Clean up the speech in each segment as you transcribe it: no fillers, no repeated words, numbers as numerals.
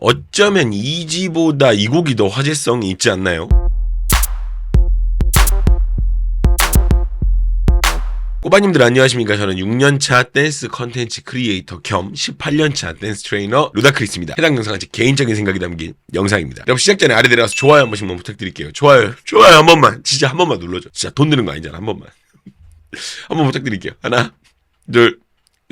어쩌면 이지보다 이 곡이 더 화제성이 있지 않나요? 꼬바님들 안녕하십니까. 저는 6년차 댄스 컨텐츠 크리에이터 겸 18년차 댄스 트레이너 루다크리스입니다. 해당 영상은 제 개인적인 생각이 담긴 영상입니다. 여러분 시작 전에 아래 내려가서 좋아요 한 번씩만 부탁드릴게요. 좋아요 한 번만, 진짜 한 번만 눌러줘. 진짜 돈 드는 거 아니잖아. 한 번만 한번 부탁드릴게요. 하나 둘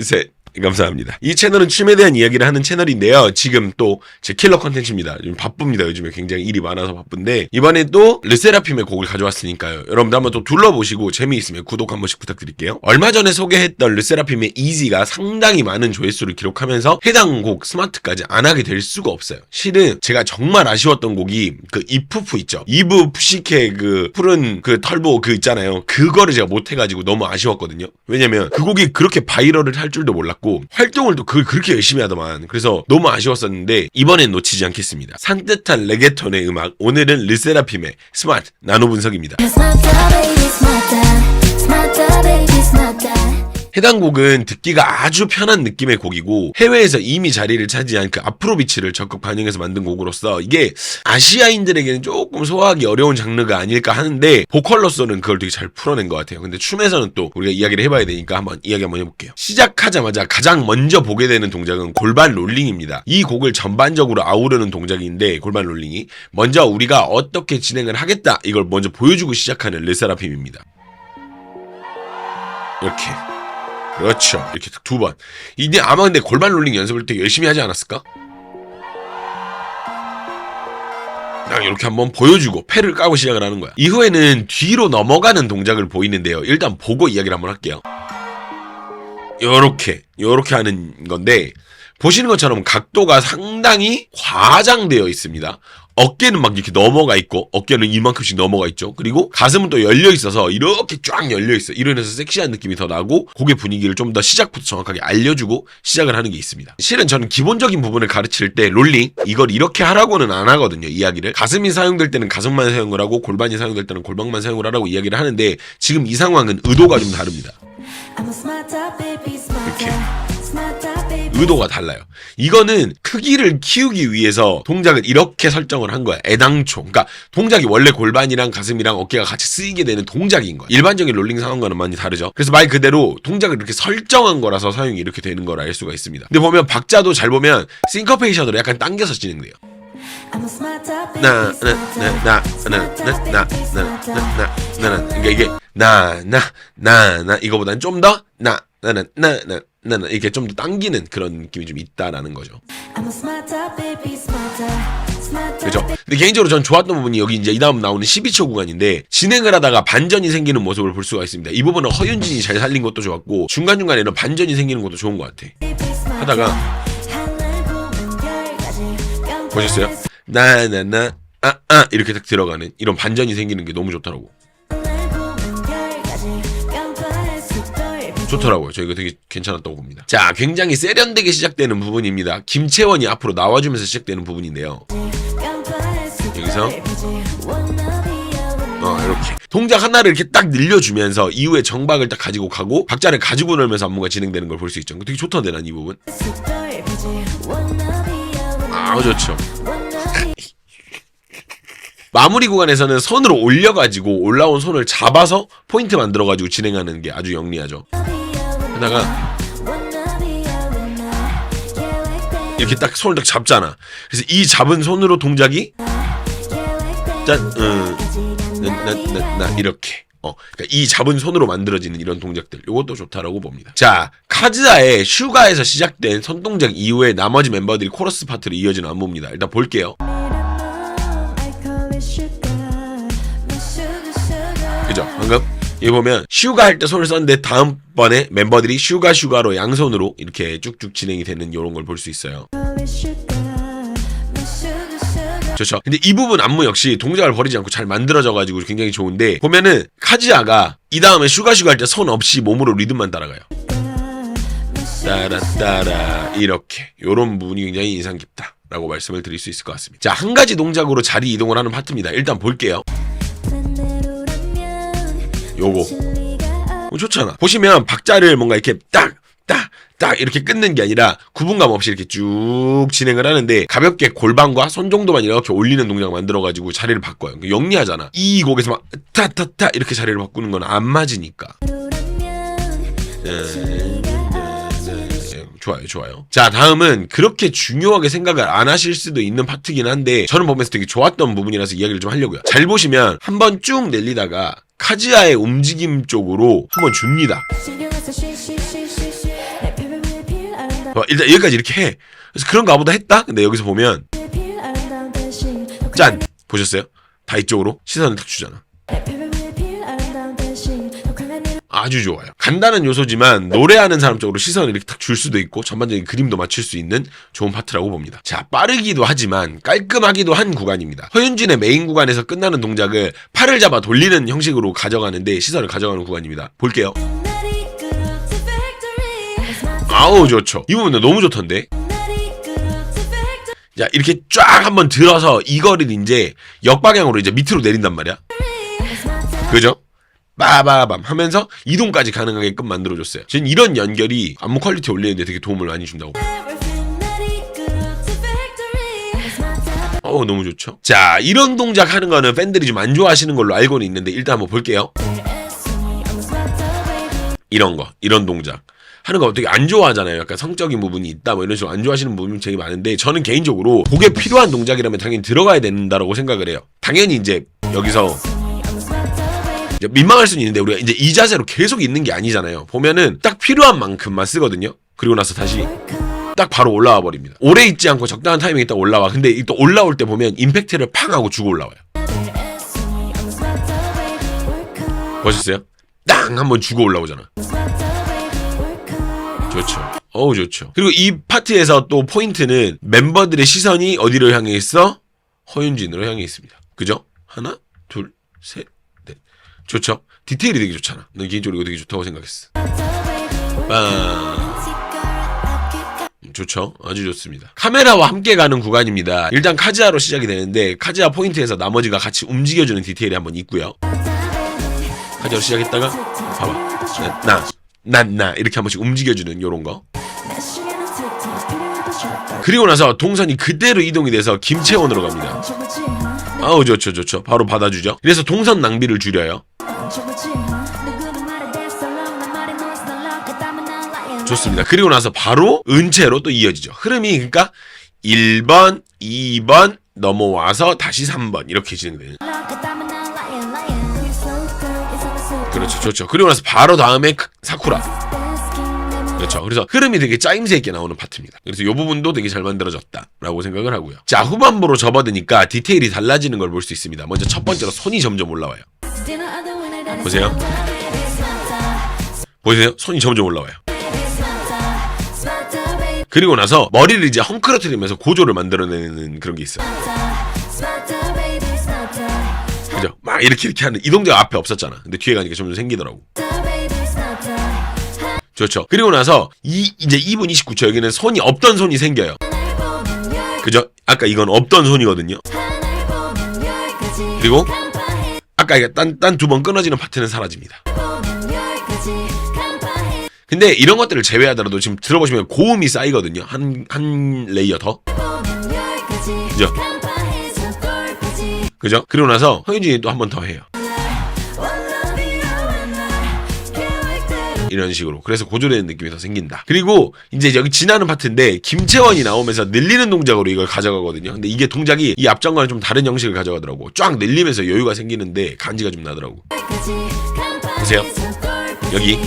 셋. 감사합니다. 이 채널은 춤에 대한 이야기를 하는 채널인데요. 지금 또 제 킬러 컨텐츠입니다. 요즘 바쁩니다. 요즘에 굉장히 일이 많아서 바쁜데 이번에 또 르세라핌의 곡을 가져왔으니까요. 여러분들 한번 또 둘러보시고 재미있으면 구독 한 번씩 부탁드릴게요. 얼마 전에 소개했던 르세라핌의 이지가 상당히 많은 조회수를 기록하면서 해당 곡 스마트까지 안 하게 될 수가 없어요. 실은 제가 정말 아쉬웠던 곡이 그 이푸프 있죠. 이브 푸시케 그 푸른 그 털보 그 있잖아요. 그거를 제가 못해가지고 너무 아쉬웠거든요. 왜냐면 그 곡이 그렇게 바이럴을 할 줄도 몰랐고 활동을 또 그렇게 열심히 하더만. 그래서 너무 아쉬웠었는데 이번엔 놓치지 않겠습니다. 산뜻한 레게톤의 음악, 오늘은 르세라핌의 스마트 나노 분석입니다. 해당 곡은 듣기가 아주 편한 느낌의 곡이고 해외에서 이미 자리를 차지한 그 아프로비치를 적극 반영해서 만든 곡으로서 이게 아시아인들에게는 조금 소화하기 어려운 장르가 아닐까 하는데 보컬로서는 그걸 되게 잘 풀어낸 것 같아요. 근데 춤에서는 또 우리가 이야기를 해봐야 되니까 한번 이야기 한번 해볼게요. 시작하자마자 가장 먼저 보게 되는 동작은 골반 롤링입니다. 이 곡을 전반적으로 아우르는 동작인데 골반 롤링이 먼저 우리가 어떻게 진행을 하겠다 이걸 먼저 보여주고 시작하는 르세라핌입니다. 이렇게 그렇죠. 이렇게 두 번. 이게 아마 근데 골반 롤링 연습을 되게 열심히 하지 않았을까? 그냥 이렇게 한번 보여주고 패를 까고 시작을 하는 거야. 이후에는 뒤로 넘어가는 동작을 보이는데요. 일단 보고 이야기를 한번 할게요. 요렇게 하는 건데 보시는 것처럼 각도가 상당히 과장되어 있습니다. 어깨는 막 이렇게 넘어가 있고 어깨는 이만큼씩 넘어가 있죠. 그리고 가슴은 또 열려 있어서 이렇게 쫙 열려 있어. 이러면서 섹시한 느낌이 더 나고 곡의 분위기를 좀 더 시작부터 정확하게 알려주고 시작을 하는 게 있습니다. 실은 저는 기본적인 부분을 가르칠 때 롤링 이걸 이렇게 하라고는 안 하거든요. 이야기를 가슴이 사용될 때는 가슴만 사용을 하고 골반이 사용될 때는 골반만 사용을 하라고 이야기를 하는데 지금 이 상황은 의도가 좀 다릅니다. 이렇게 의도가 달라요. 이거는 크기를 키우기 위해서 동작을 이렇게 설정을 한 거야. 애당초. 그러니까 동작이 원래 골반이랑 가슴이랑 어깨가 같이 쓰이게 되는 동작인 거야. 일반적인 롤링 상황과는 많이 다르죠. 그래서 말 그대로 동작을 이렇게 설정한 거라서 사용이 이렇게 되는 걸 알 수가 있습니다. 근데 보면 박자도 잘 보면 싱커페이션으로 약간 당겨서 진행돼요. 그러니까 이게 나 이거보다는 좀 더 나는 이렇게 좀 더 당기는 그런 느낌이 좀 있다라는 거죠. 그렇죠. 근데 개인적으로 전 좋았던 부분이 여기 이제 이 다음 나오는 12초 구간인데 진행을 하다가 반전이 생기는 모습을 볼 수가 있습니다. 이 부분은 허윤진이 잘 살린 것도 좋았고 중간중간에 이런 반전이 생기는 것도 좋은 것 같아. 하다가 보셨어요? 이렇게 딱 들어가는 이런 반전이 생기는 게 너무 좋더라고요. 저 이거 되게 괜찮았다고 봅니다. 자, 굉장히 세련되게 시작되는 부분입니다. 김채원이 앞으로 나와주면서 시작되는 부분인데요. 여기서 이렇게 동작 하나를 이렇게 딱 늘려주면서 이후에 정박을 딱 가지고 가고 박자를 가지고 놀면서 안무가 진행되는 걸 볼 수 있죠. 되게 좋던데 난 이 부분. 좋죠. 마무리 구간에서는 손으로 올려가지고 올라온 손을 잡아서 포인트 만들어가지고 진행하는 게 아주 영리하죠. 하다가 이렇게 딱 손을 딱 잡잖아. 그래서 이 잡은 손으로 동작이 이렇게 그러니까 이 잡은 손으로 만들어지는 이런 동작들 이것도 좋다라고 봅니다. 자, 카즈아의 슈가에서 시작된 손동작 이후에 나머지 멤버들이 코러스 파트로 이어지는 안무입니다. 일단 볼게요. 그죠? 방금 여기 보면 슈가 할 때 손을 썼는데 다음번에 멤버들이 슈가로 양손으로 이렇게 쭉쭉 진행이 되는 이런 걸 볼 수 있어요. 좋죠. 근데 이 부분 안무 역시 동작을 버리지 않고 잘 만들어져가지고 굉장히 좋은데 보면은 카즈아가 이 다음에 슈가 할 때 손 없이 몸으로 리듬만 따라가요. 따라 이렇게 요런 부분이 굉장히 인상 깊다라고 말씀을 드릴 수 있을 것 같습니다. 자, 한 가지 동작으로 자리 이동을 하는 파트입니다. 일단 볼게요. 요거 좋잖아. 보시면 박자를 뭔가 이렇게 딱 딱 이렇게 끊는 게 아니라 구분감 없이 이렇게 쭉 진행을 하는데 가볍게 골반과 손 정도만 이렇게 올리는 동작을 만들어가지고 자리를 바꿔요. 영리하잖아. 이 곡에서 막 타타타 이렇게 자리를 바꾸는 건 안 맞으니까. 좋아요. 자, 다음은 그렇게 중요하게 생각을 안 하실 수도 있는 파트긴 한데 저는 보면서 되게 좋았던 부분이라서 이야기를 좀 하려고요. 잘 보시면 한번 쭉 내리다가 카즈야의 움직임 쪽으로 한번 줍니다. 일단 여기까지 이렇게 해. 그래서 그런가 보다 했다? 근데 여기서 보면 짠! 보셨어요? 다 이쪽으로 시선을 탁 주잖아. 아주 좋아요. 간단한 요소지만 노래하는 사람 쪽으로 시선을 이렇게 탁 줄 수도 있고 전반적인 그림도 맞출 수 있는 좋은 파트라고 봅니다. 자, 빠르기도 하지만 깔끔하기도 한 구간입니다. 허윤진의 메인 구간에서 끝나는 동작을 팔을 잡아 돌리는 형식으로 가져가는데 시선을 가져가는 구간입니다. 볼게요. 아우 좋죠. 이 부분도 너무 좋던데. 자, 이렇게 쫙 한번 들어서 이거를 이제 역방향으로 이제 밑으로 내린단 말이야. 그죠? 빠바밤 하면서 이동까지 가능하게끔 만들어줬어요. 저는 이런 연결이 안무 퀄리티 올리는데 되게 도움을 많이 준다고. 너무 좋죠. 자, 이런 동작 하는 거는 팬들이 좀 안 좋아하시는 걸로 알고는 있는데 일단 한번 볼게요. 이런 동작 하는 거 되게 안 좋아하잖아요. 약간 성적인 부분이 있다 뭐 이런 식으로 안 좋아하시는 부분이 되게 많은데 저는 개인적으로 곡에 필요한 동작이라면 당연히 들어가야 된다라고 생각을 해요. 당연히 이제 여기서 민망할 수는 있는데 우리가 이제 이 자세로 계속 있는 게 아니잖아요. 보면은 딱 필요한 만큼만 쓰거든요. 그리고 나서 다시 딱 바로 올라와 버립니다. 오래 있지 않고 적당한 타이밍에 딱 올라와. 근데 또 올라올 때 보면 임팩트를 팡 하고 주고 올라와요. 보셨어요? 땅 한번 주고 올라오잖아. 좋죠. 좋죠. 그리고 이 파트에서 또 포인트는 멤버들의 시선이 어디를 향해 있어? 허윤진으로 향해 있습니다. 그죠? 하나, 둘, 셋, 넷. 좋죠? 디테일이 되게 좋잖아. 난 개인적으로 이거 되게 좋다고 생각했어. 좋죠? 아주 좋습니다. 카메라와 함께 가는 구간입니다. 일단 카즈야로 시작이 되는데 카즈야 포인트에서 나머지가 같이 움직여주는 디테일이 한번 있고요. 카즈야로 시작했다가 봐봐. 나 이렇게 한 번씩 움직여주는 요런 거. 그리고 나서 동선이 그대로 이동이 돼서 김채원으로 갑니다. 좋죠. 바로 받아주죠. 그래서 동선 낭비를 줄여요. 좋습니다. 그리고 나서 바로 은채로 또 이어지죠. 흐름이 그러니까 1번, 2번 넘어와서 다시 3번 이렇게 진행되는. 그렇죠. 좋죠. 그리고 나서 바로 다음에 사쿠라. 그렇죠. 그래서 흐름이 되게 짜임새 있게 나오는 파트입니다. 그래서 이 부분도 되게 잘 만들어졌다라고 생각을 하고요. 자, 후반부로 접어드니까 디테일이 달라지는 걸 볼 수 있습니다. 먼저 첫 번째로 손이 점점 올라와요. 보세요. 손이 점점 올라와요. 그리고 나서 머리를 이제 헝클어뜨리면서 고조를 만들어내는 그런 게 있어요. 그죠? 막 이렇게 하는 이 동작 앞에 없었잖아. 근데 뒤에 가니까 점점 생기더라고. 좋죠. 그리고 나서 이제 2분 29초 여기는 손이 없던 손이 생겨요. 그죠? 아까 이건 없던 손이거든요. 그리고 아까 딴 두 번 끊어지는 파트는 사라집니다. 근데 이런 것들을 제외하더라도 지금 들어보시면 고음이 쌓이거든요. 한 레이어 더. 그죠? 그죠? 그리고 나서 허윤진이 또 한 번 더 해요. 이런 식으로. 그래서 고조되는 느낌이 더 생긴다. 그리고 이제 여기 지나는 파트인데 김채원이 나오면서 늘리는 동작으로 이걸 가져가거든요. 근데 이게 동작이 이 앞전과는 좀 다른 형식을 가져가더라고. 쫙 늘리면서 여유가 생기는데 간지가 좀 나더라고. 보세요. 여기.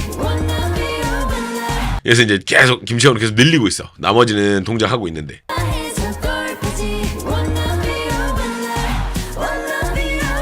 그래서 이제 계속 김채원을 계속 늘리고 있어. 나머지는 동작하고 있는데.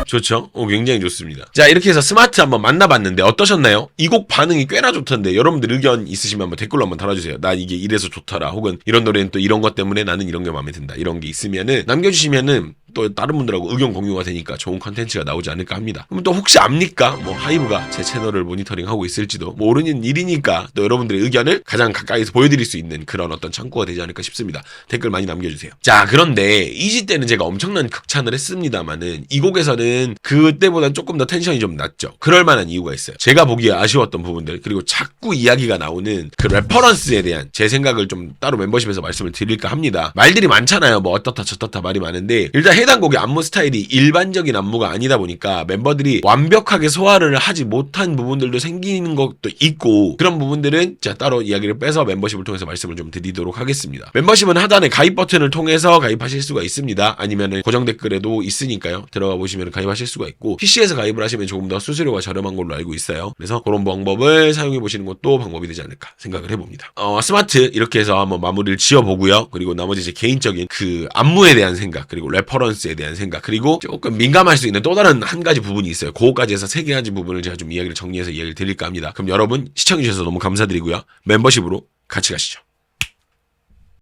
좋죠? 굉장히 좋습니다. 자, 이렇게 해서 스마트 한번 만나봤는데 어떠셨나요? 이 곡 반응이 꽤나 좋던데 여러분들 의견 있으시면 한번 댓글로 한번 달아주세요. 나 이게 이래서 좋더라. 혹은 이런 노래는 또 이런 것 때문에 나는 이런 게 마음에 든다. 이런 게 있으면은 남겨주시면은 또 다른 분들하고 의견 공유가 되니까 좋은 컨텐츠가 나오지 않을까 합니다. 그럼 또 혹시 압니까? 뭐 하이브가 제 채널을 모니터링하고 있을지도 모르는 일이니까 또 여러분들의 의견을 가장 가까이서 보여드릴 수 있는 그런 어떤 창구가 되지 않을까 싶습니다. 댓글 많이 남겨주세요. 자, 그런데 이지 때는 제가 엄청난 극찬을 했습니다만은 이 곡에서는 그때보다는 조금 더 텐션이 좀 낮죠. 그럴 만한 이유가 있어요. 제가 보기에 아쉬웠던 부분들, 그리고 자꾸 이야기가 나오는 그 레퍼런스에 대한 제 생각을 좀 따로 멤버십에서 말씀을 드릴까 합니다. 말들이 많잖아요. 뭐 어떻다 저떻다 말이 많은데, 일단 해당 곡의 안무 스타일이 일반적인 안무가 아니다 보니까 멤버들이 완벽하게 소화를 하지 못한 부분들도 생기는 것도 있고, 그런 부분들은 제가 따로 이야기를 빼서 멤버십을 통해서 말씀을 좀 드리도록 하겠습니다. 멤버십은 하단에 가입 버튼을 통해서 가입하실 수가 있습니다. 아니면은 고정 댓글에도 있으니까요. 들어가 보시면 가입하실 수가 있고, PC에서 가입을 하시면 조금 더 수수료가 저렴한 걸로 알고 있어요. 그래서 그런 방법을 사용해 보시는 것도 방법이 되지 않을까 생각을 해봅니다. 스마트 이렇게 해서 한번 마무리를 지어보고요. 그리고 나머지 제 개인적인 그 안무에 대한 생각, 그리고 레퍼런스에 대한 생각, 그리고 조금 민감할 수 있는 또 다른 한 가지 부분이 있어요. 그거까지 해서 세 가지 부분을 제가 좀 이야기를 정리해서 이야기를 드릴까 합니다. 그럼 여러분 시청해주셔서 너무 감사드리고요. 멤버십으로 같이 가시죠.